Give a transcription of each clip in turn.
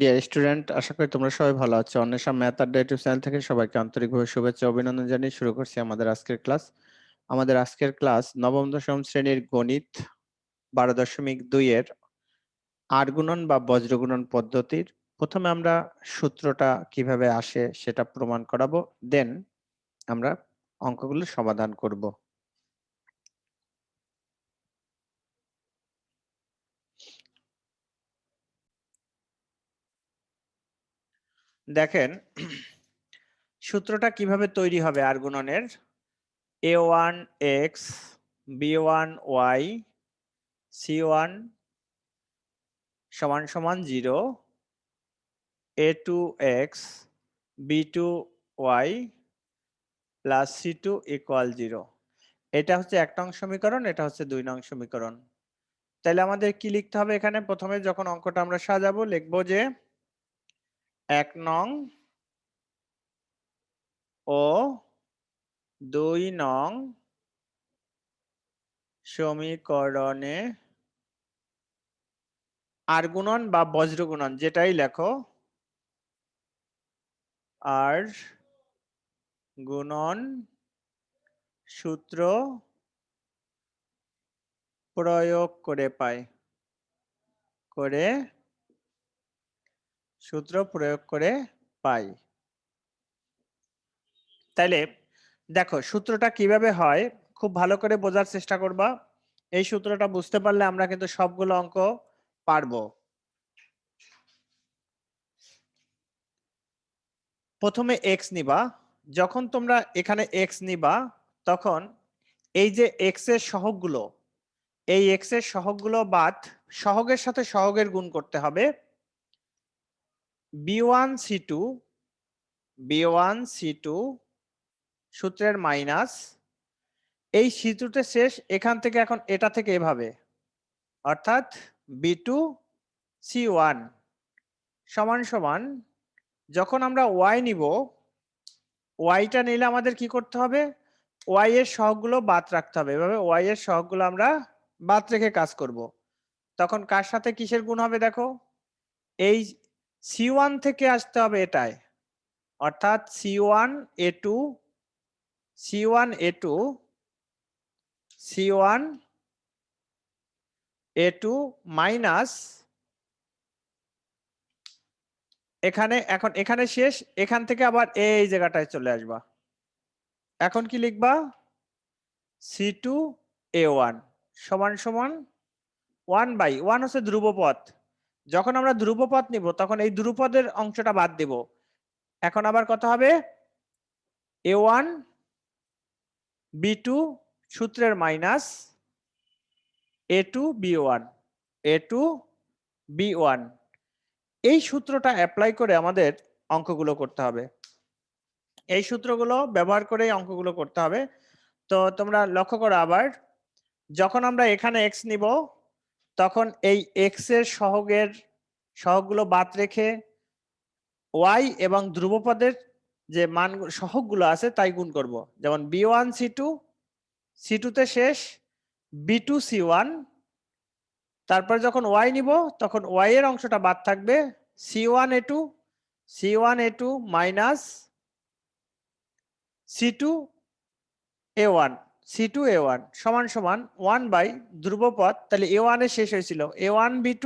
Dear student, আশা করি তোমরা সবাই ভালো আছো। অন্বেষা ম্যাথ আড্ডা ইউটিউব চ্যানেল থেকে সবাইকে আন্তরিকভাবে শুভেচ্ছা ও অভিনন্দন জানিয়ে শুরু করছি আমাদের আজকের ক্লাস। আমাদের আজকের ক্লাস নবম দশম শ্রেণীর গণিত 12.2 এর আর গুণন বা বজ্রগুণন পদ্ধতির প্রথমে আমরা সূত্রটা কিভাবে আসে সেটা প্রমাণ করাবো, দেন আমরা অঙ্কগুলো সমাধান করব। দেখেন সূত্রটা কিভাবে তৈরি হবে আর গুণনের। a1x b1y c1 সমান সমান 0, a2x b2y plus c2 equal 0। এটা হচ্ছে 1 নং সমীকরণ, এটা হচ্ছে 2 নং সমীকরণ। তাহলে আমাদের কি লিখতে হবে এখানে? প্রথমে যখন অঙ্কটা আমরা সাজাবো লিখবো যে 1 নং ও 2 নং সমীকরণে আর গুণন বা বজ্র গুণন যেটাই লেখো, আর গুণন সূত্র প্রয়োগ করে পাই, সূত্র প্রয়োগ করে পাই। তাইলে দেখো সূত্রটা কিভাবে হয় খুব ভালো করে বোঝার চেষ্টা করবা। এই সূত্রটা বুঝতে পারলে আমরা কিন্তু সবগুলো অঙ্ক পারবো। প্রথমে এক্স নিবা। যখন তোমরা এখানে এক্স নিবা তখন এই যে এক্স এর সহগগুলো, এই এক্স এর সহগগুলো বাদ সহগের সাথে সহগের গুণ করতে হবে। b1c2 সূত্রের মাইনাস এই সূত্রটা শেষ এখান থেকে, এখন এটা থেকে এভাবে, অর্থাৎ b2c1 সমান সমান, যখন আমরা y নিব, ওয়াইটা নিলে আমাদের কি করতে হবে? ওয়াই এর সহগগুলো বাদ রাখতে হবে। এভাবে ওয়াই এর সহগগুলো আমরা বাদ রেখে কাজ করব। তখন কার সাথে কিসের গুণ হবে দেখো, এই c1 থেকে আসতে হবে এটায়, অর্থাৎ c1a2 মাইনাস এখানে, এখন এখানে শেষ, এখান থেকে আবার এই জায়গাটায় চলে আসবা। এখন কি লিখবা? c2a1 সমান সমান 1/1 হচ্ছে ধ্রুবপদ। যখন আমরা ধ্রুবপদ নিব তখন এই ধ্রুবপদের অংশটা বাদ দেব। এখন আবার কত হবে? a1 b2 সূত্রের মাইনাস a2 b1 এই সূত্রটা অ্যাপ্লাই করে আমাদের অঙ্কগুলো করতে হবে। এই সূত্রগুলো ব্যবহার করে অঙ্কগুলো করতে হবে। তো তোমরা লক্ষ্য করো আবার, যখন আমরা এখানে x নিব তখন এই x এর সহগগুলো বাদ রেখে y এবং ধ্রুবপদের যে মান সহগগুলো আছে তাই গুণ করব। যেমন b1c2 তে শেষ b2c1, তারপর যখন y নিব তখন y এর অংশটা বাদ থাকবে, c1a2 মাইনাস c2a1 সমান সমান 1 ধ্রুবপদ, তাহলে a1 এর শেষ হয়েছিল a1 b2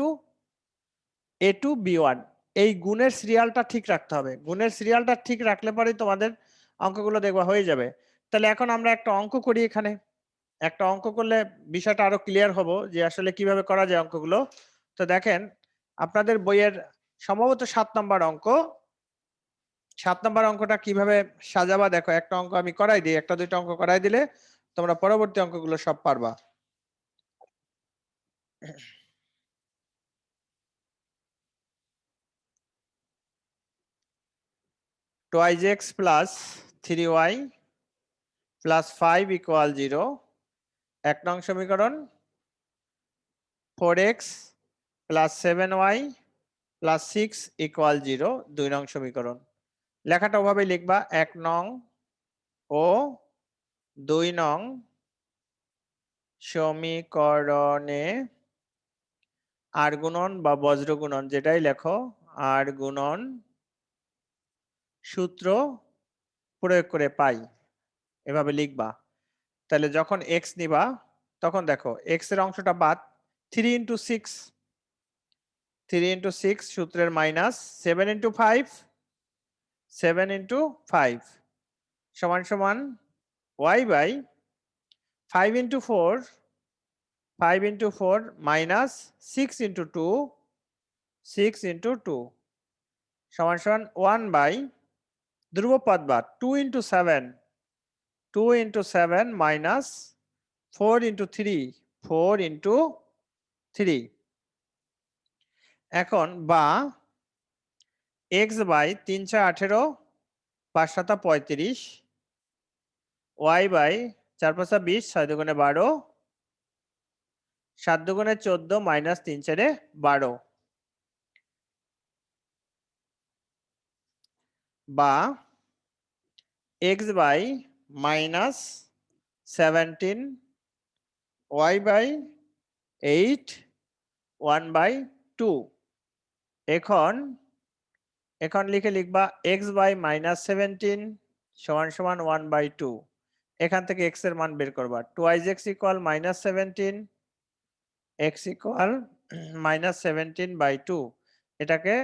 a2 b1। এই গুণের সিরিয়ালটা ঠিক রাখতে হবে। গুণের সিরিয়ালটা ঠিক রাখলে পরেই তোমাদের অঙ্কগুলো দেখবা হয়ে যাবে। তাহলে এখন আমরা একটা অঙ্ক করি। এখানে একটা অঙ্ক করলে বিষয়টা আরো ক্লিয়ার হবো যে আসলে কিভাবে করা যায় অঙ্কগুলো। তো দেখেন আপনাদের বইয়ের সম্ভবত 7 নম্বর অঙ্ক, 7 নম্বর অঙ্কটা কিভাবে সাজাবা দেখো। একটা অঙ্ক আমি করাই দিই, একটা দুইটা অঙ্ক করাই দিলে তোমরা পরবর্তী অঙ্কগুলো সব পারবা। 2x plus 3y plus 5 equal 0 1 নং সমীকরণ। 4x plus 7y plus 6 equal 0 2 নং সমীকরণ। লেখাটা ওভাবে লিখবা, 1 নং ও 2 নং সমীকরণে আর গুণন বা বজ্র গুণন যেটাই লেখো, আর গুণন সূত্র প্রয়োগ করে পাই, এভাবে লিখবা। তাহলে যখন এক্স নিবা তখন দেখো এক্স এর অংশটা বাদ, 3 ইন্টু 6, 3 ইন্টু 6 সূত্রের মাইনাস 7 ইন্টু 5, 7 ইন্টু 5 সমান সমান y বাই 5 ইন্টু 4, 5 ইন্টু 4 মাইনাস 6 ইন্টু 2, 6 ইন্টু 2 সমান সমান 1 বাই ধ্রুবপদ বাদ 2 ইন্টু 7, 2 ইন্টু 7 মাইনাস 4 ইন্টু 3, 4 ইন্টু 3। এখন বা x বাই 3 4 18, 5 7 35, y বাই 4 5 20, 6 দুগুণে 12, 7 দুগুণে 14 মাইনাস 3 4 12, বা x by minus 17, y by 8, 1 by 2। এখন লিখে লিখবা x বাই মাইনাস 17 সমান সমান 1 বাই 2। এখান থেকে x এর মান বের করবা, 2 x equal minus 17, x equal minus 17 by 2। এটাকে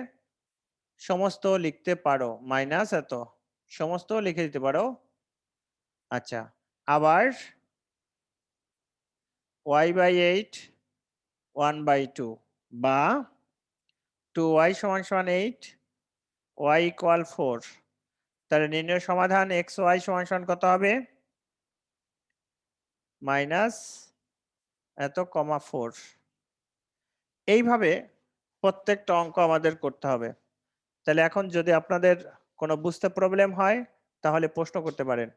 সমস্ত লিখতে পারো, মাইনাস এত সমস্ত লিখে দিতে পারো। আচ্ছা, আবার y বাই 8, 1 বাই 2 বা 2y সমান সমান 8, y ইকুয়াল 4। তাহলে নির্ণয় সমাধান x y সমান সমান কত হবে? মাইনাস এত কমা 4। এইভাবে প্রত্যেকটা অঙ্ক আমাদের করতে হবে। তাহলে এখন যদি আপনাদের কোনো বুঝতে প্রবলেম হয় তাহলে প্রশ্ন করতে পারেন।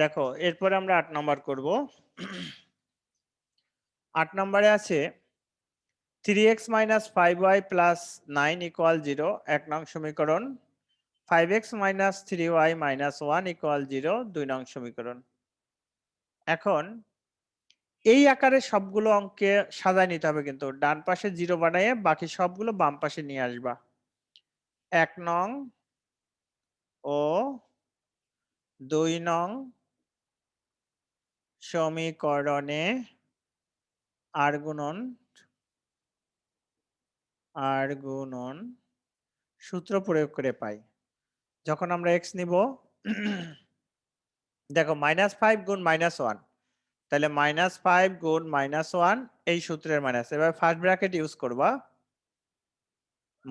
দেখো এরপরে আমরা 8 নম্বর করব। 8 নম্বরে আছে 3x minus 5y plus 9 equal 0, 1 নং সমীকরণ। 5x minus 3y minus 1 equal 0, 2 নং সমীকরণ। এখন এই আকারে সবগুলো অঙ্কে সাজায় নিতে হবে, কিন্তু ডান পাশে 0 বানিয়ে বাকি সবগুলো বাম পাশে নিয়ে আসবা। 1 নং ও 2 নং সমীকরণে আর গুণন সূত্র প্রয়োগ করে পাই। যখন আমরা x নিব দেখো -5 গুণ -1, তাহলে -5 গুণ -1 এই সূত্রের মাইনাস। এবার ফার্স্ট ব্র্যাকেট ইউজ করবা,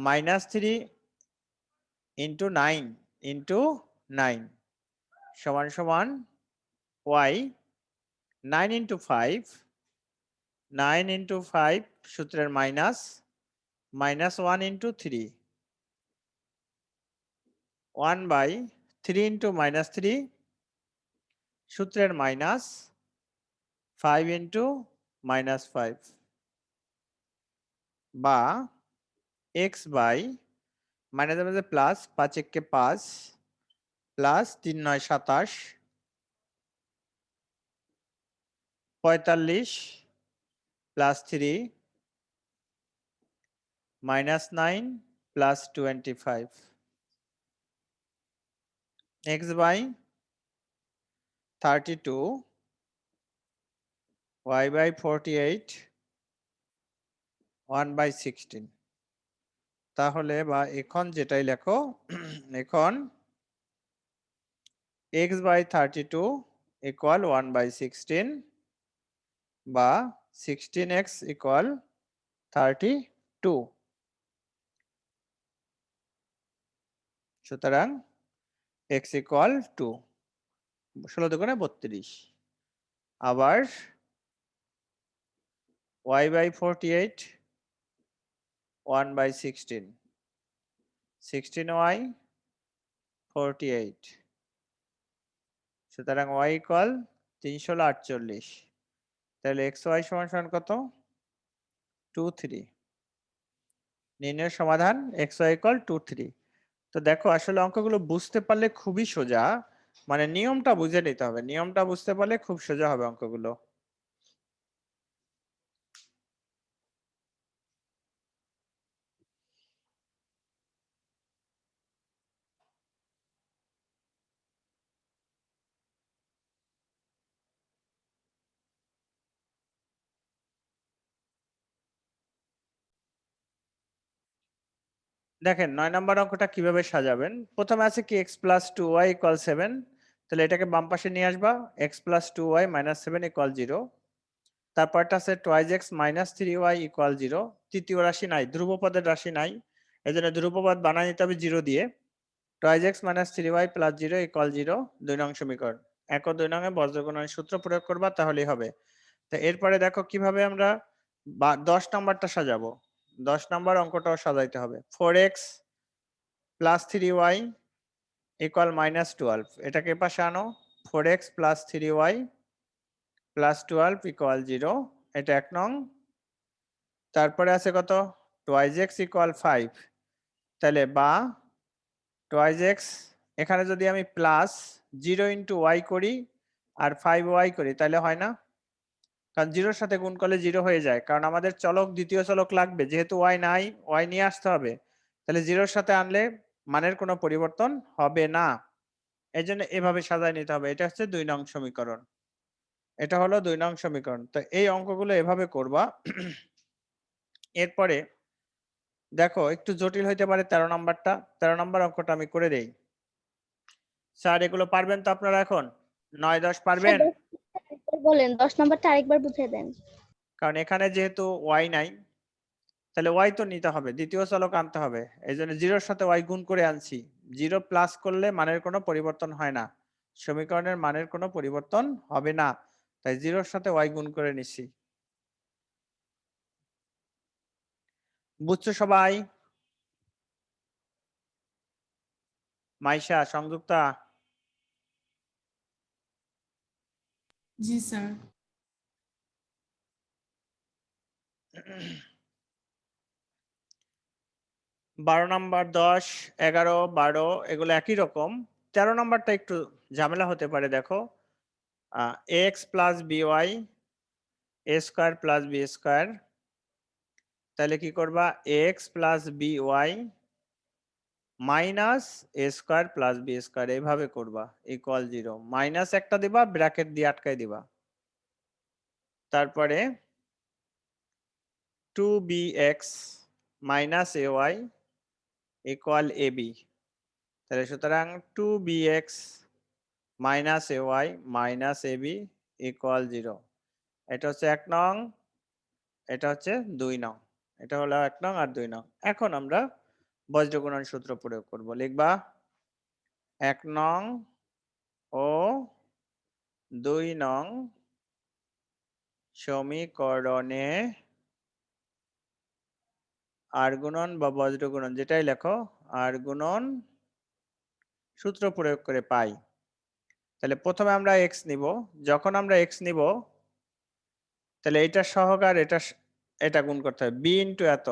-3 ইন্টু 9 ইন্টু 9 সমান সমান y, 9 ইন্টু 5, 9 ইন্টু 5 সূত্রের মাইনাস, -1 ইন্টু 3, 1 বাই 3 ইন্টু -3 সূত্রের মাইনাস, 5 ইন্টু -5, বা x বাই মাইনাসের মধ্যে প্লাস, 5 একে 5 plus 3 9 27, 45 plus 3 -9 plus 25, x by 32, y by 48, 1 by 16। তাহলে বা এখন যেটাই লেখো, এখন x বাই 32 ইকুয়াল 1 বাই 16 বা 16x ইকুয়াল 32। সুতরাং x ইকুয়াল 2, 16 দুগুণে 32। আবার y বাই 48, 1 বাই 16, 16y 48। সুতরাং y ইকুয়াল 348। তাহলে xy সমান সমান কত? 2 3। নির্ণয় সমাধান xy ইকুয়াল 2 3। তো তো দেখো আসলে অঙ্কগুলো বুঝতে পারলে খুবই সোজা, মানে নিয়মটা বুঝে নিতে হবে, নিয়মটা বুঝতে পারলে খুব সোজা হবে অঙ্কগুলো। দেখেন 9 নম্বর অঙ্কটা কিভাবে সাজাবেন। প্রথমে আছে কি x প্লাস 2y ইকুয়াল 7, তাহলে এটাকে বাম পাশে নিয়ে আসবা, x plus 2y minus 7 equal 0। তারপরটা আছে twice x minus 3y equal 0। তৃতীয় রাশি নাই, ধ্রুবপদের রাশি নাই, এই জন্য ধ্রুবপদ বানায় নিতে হবে 0 দিয়ে। Twice x minus 3y plus 0 equal 0, 2 নং সমীকরণ। 1 ও 2 নংয়ে বজ্রগুণনের সূত্র প্রয়োগ করবা, তাহলেই হবে। তো এরপরে দেখো কিভাবে আমরা 10 নম্বরটা সাজাবো। 10 নম্বর অঙ্কটাও সাজাইতে হবে। 4x plus 3y equal minus 12, এটাকে পাশে আনো। 4x plus 3y plus 12 equal 0, এটা 1 নং। তারপরে আছে কত, টুয়াইজ এক্স ইকুয়াল 5, তাহলে বা টুয়াইজ এক্স, এখানে যদি আমি প্লাস 0 ইন্টু ওয়াই করি আর 5y করি তাহলে হয় না, কারণ 0-র সাথে গুণ করলে 0 হয়ে যায়, কারণ আমাদের চলক দ্বিতীয় চলক লাগবে, যেহেতু y নাই y নিয়ে আসতে হবে, তাহলে 0-র সাথে আনলে মানের কোনো পরিবর্তন হবে না। এই জন্য এভাবে সাজায় নিতে হবে। এটা হচ্ছে 2 নং সমীকরণ, এটা হলো 2 নং সমীকরণ। তো এই অঙ্কগুলো এভাবে করবা। এরপরে দেখো একটু জটিল হইতে পারে 13 নাম্বারটা। 13 নাম্বার অঙ্কটা আমি করে দেই। স্যার এগুলো পারবেন তো আপনারা এখন? 9-10 পারবেন? বলেন 10 নাম্বারটা আরেকবার বুঝিয়ে দেন। কারণ এখানে যেহেতু ওয়াই নাই, তাহলে ওয়াই তো নিতে হবে, দ্বিতীয় চলক আনতে হবে, এই জন্য 0-র সাথে ওয়াই গুণ করে আনছি। 0 প্লাস করলে মানের কোনো পরিবর্তন হয় না, সমীকরণের মানের কোনো পরিবর্তন হবে না, তাই 0-র সাথে ওয়াই গুণ করে নিচ্ছি। বুঝছো সবাই? মাইশা, সংযুক্তা? জি স্যার। 12 নাম্বার, 10, 11, 12 এগুলো একই রকম। 13 নাম্বারটা একটু ঝামেলা হতে পারে। দেখো X plus B Y A square plus B square, তাহলে কি করবা, এক্স প্লাস বিওয়াই মাইনাস এ স্কোয়ার প্লাস বি স্কোয়ার, এইভাবে করবা, ইকুয়াল 0, মাইনাস একটা দিবা, ব্র্যাকেট দিয়ে আটকাই দিবা। তারপরে 2bx minus A Y equal A B, তাহলে সুতরাং 2bx minus A Y minus a B equal 0, এটা হচ্ছে 1 নং, এটা হচ্ছে 2 নং, এটা হলো 1 নং আর 2 নং। এখন আমরা বজ্রগুণন সূত্র প্রয়োগ করব। লিখবা 1 নং ও 2 নং সমীকরণে আর গুণন বা বজ্রগুণন যেটাই লেখো, আর গুণন সূত্র প্রয়োগ করে পাই। তাহলে প্রথমে আমরা এক্স নিব, যখন আমরা এক্স নিব তাহলে এটা সহকার এটা গুণ করতে হবে, বি ইন্টু এত,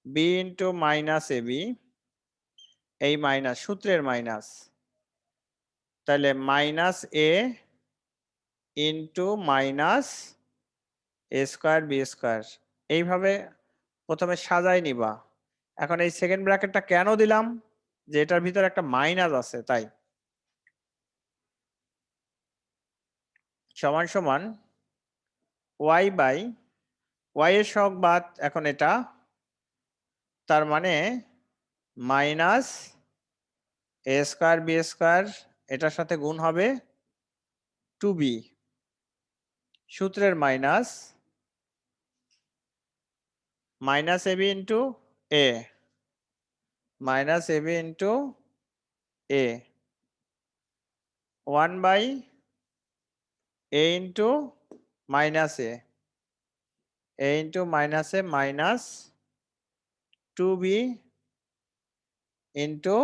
B into minus a B, এই মাইনাস সূত্রের মাইনাস, তাহলে minus a into minus A square b square, এইভাবে প্রথমে সাজাই নিবা। এখন এই সেকেন্ড ব্র্যাকেটটা কেন দিলাম, যে এটার ভিতরে একটা মাইনাস আছে তাই। সমান সমান ওয়াই বাই ওয়াই এর সহগ বাদ, এখন এটা, তার মানে মাইনাস এ স্কোয়ার বি স্কোয়ার, এটার সাথে গুণ হবে 2b, সূত্রের minus minus a b into a, minus a b into a, 1 by a into minus a into minus a minus 2b into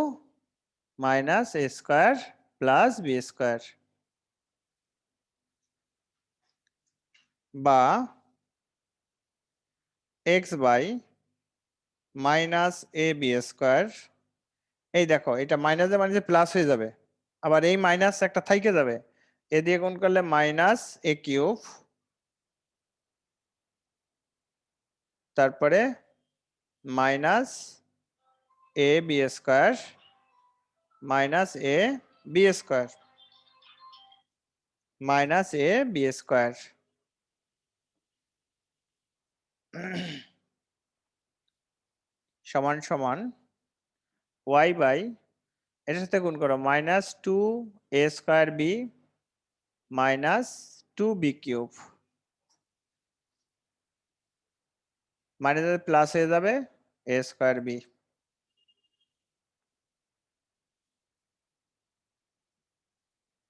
minus A square plus B square, বা x by minus a b square এই দেখো এটা মাইনাসে মাইনাসে plus হয়ে যাবে, আবার এই মাইনাস একটা থাইকে যাবে, এ দিয়ে গুণ করলে মাইনাস এ কিউব, তারপরে minus a b square minus a b square minus a b square সমান সমান ওয়াই বাই এটার সাথে গুণ করো minus two a square b minus two b cube, minus plus হয়ে যাবে a square b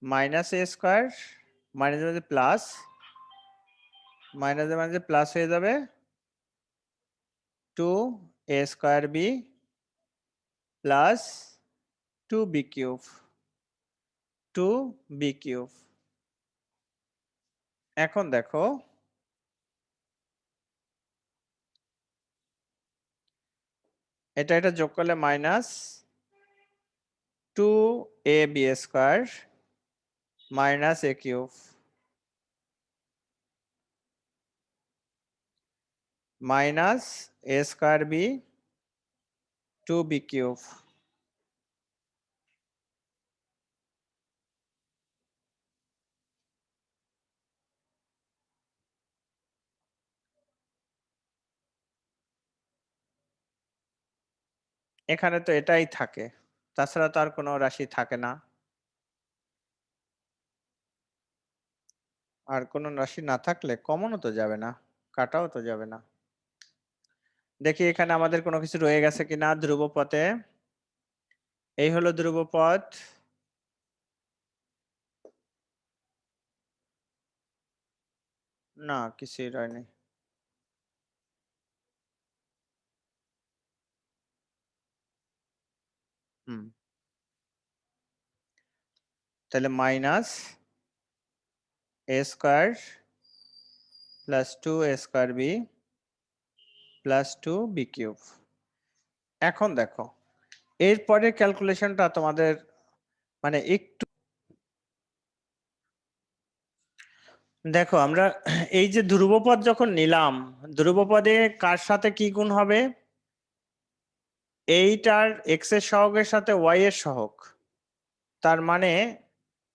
minus a square মাইনাসের মধ্যে প্লাস, মাইনাসের মাঝে প্লাস হয়ে যাবে two a square b plus two b cube, two b cube. এখন দেখো এটা যোগ করলে minus two a b square minus a cube minus a square b two b cube. এখানে তো এটাই থাকে, তাছাড়া তো আর কোনো রাশি থাকে না, আর কোনো রাশি না থাকলে কমনও তো যাবে না, কাটাও তো যাবে না। দেখি এখানে আমাদের কোনো কিছু রয়ে গেছে কিনা ধ্রুবপথে। এই হলো ধ্রুবপথ, না কিছুই রয়নি। তাহলে minus a square plus two a square b plus two b cube. এখন দেখো এরপরে ক্যালকুলেশনটা তোমাদের মানে একটু দেখো, আমরা এই যে ধ্রুবপদ যখন নিলাম, ধ্রুবপদে কার সাথে কি গুণ হবে, এইটার এক্স এর সহগের সাথে ওয়াই এর সহগ, তার মানে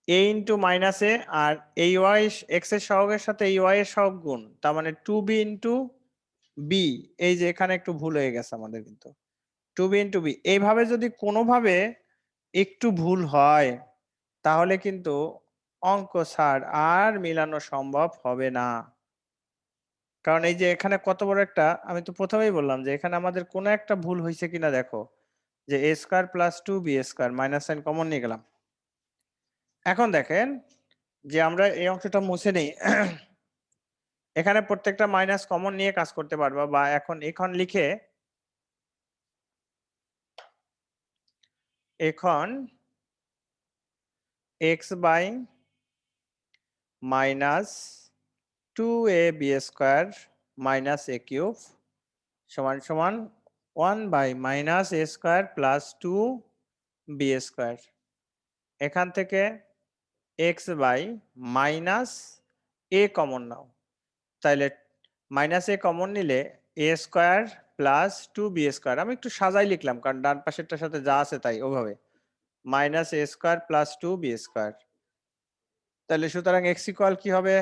এ ইন্টু মাইনাস এ, আর এই ওয়াই এক্স এর সহগের সাথে এই ওয়াই এর সহগ গুণ, তার মানে টু বি ইন্টু বি। এই যে এখানে একটু ভুল হয়ে গেছে আমাদের, কিন্তু টু বি ইন্টু বি এইভাবে যদি কোনোভাবে একটু ভুল হয় তাহলে কিন্তু অঙ্ক ছাড় আর মিলানো সম্ভব হবে না। কারণ এই যে এখানে কত বড় একটা, আমি তো প্রথমেই বললাম যে এখানে আমাদের কোনো একটা ভুল হয়েছে কিনা দেখো, যে a square plus two b square minus sign common নিয়ে গেলাম। এখন দেখেন যে আমরা এই অংশটা মুছে নেই, এখানে প্রত্যেকটা মাইনাস কমন নিয়ে কাজ করতে পারবা, বা এখন লিখে এখন x by minus two a b square minus a cube সমান সমান one by minus a square plus two b square. এখান থেকে x by minus a common নাও, তাইলে মাইনাস এ কমন নিলে a square plus two b square, আমি একটু সাজাই লিখলাম কারণ ডান পাশেরটার সাথে যা আছে তাই ওভাবে, minus a square plus two b square. তাহলে সুতরাং এক্স ইকুয়াল কি হবে,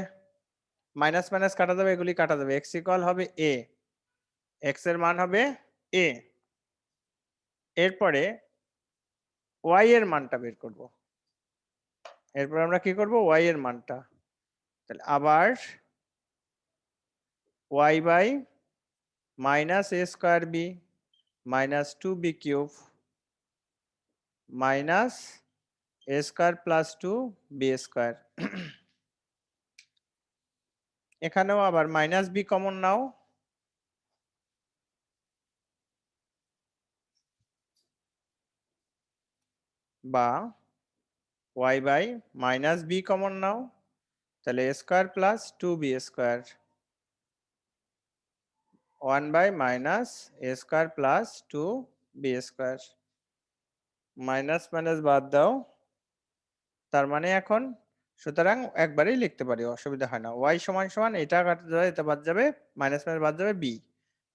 মাইনাস মাইনাস কাটা যাবে, এগুলি কাটা যাবে, এক্স ইকুয়াল হবে এ, এক্স এর মান হবে এ। এরপরে ওয়াই এর মানটা বের করব, এরপর আমরা কি করব ওয়াই এর মানটা, তাহলে আবার y by minus a square b minus two b cube minus a square plus two b square. এখানেও আবার মাইনাস বি কমন নাও, বা y by minus b common নাও, তাহলে a square plus two b square, one by minus a square plus two b square. Minus minus বাদ দাও, তার মানে এখন সুতরাং একবারেই লিখতে পারি, অসুবিধা হয় না। ওয়াই সমান সমান এটা কাটা যাবে, এটা বাদ যাবে, মাইনাস মাইনাস বাদ যাবে বি,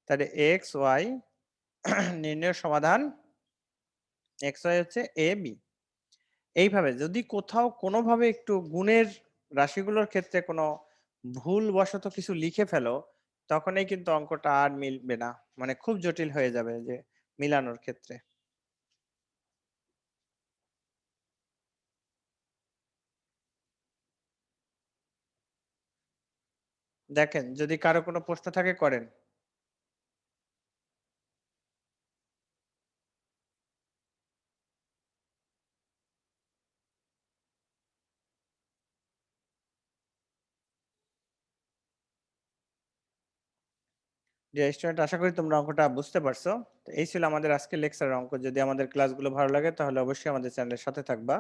তাহলে এক্স ওয়াই নির্ণয় সমাধান এক্স ওয়াই হচ্ছে এ বি। এইভাবে যদি কোথাও কোনোভাবে একটু গুণের রাশিগুলোর ক্ষেত্রে কোনো ভুল বশত কিছু লিখে ফেলো, তখনই কিন্তু অঙ্কটা আর মিলবে না, মানে খুব জটিল হয়ে যাবে যে মিলানোর ক্ষেত্রে। দেখেন যদি কারো কোনো প্রশ্ন থাকে করেন। ডিয়ার স্টুডেন্ট, আশা করি তোমরা অঙ্কটা বুঝতে পারছো। তো এই ছিল আমাদের আজকের লেকচারের অঙ্ক। যদি আমাদের ক্লাসগুলো ভালো লাগে তাহলে অবশ্যই আমাদের চ্যানেলের সাথে থাকবা।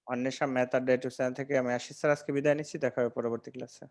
অন্বেষা ম্যাথ আড্ডা ইউটিউব চ্যানেল থেকে আমি আশিস স্যার আজকে বিদায় নিচ্ছি, দেখা হবে পরবর্তী ক্লাসে।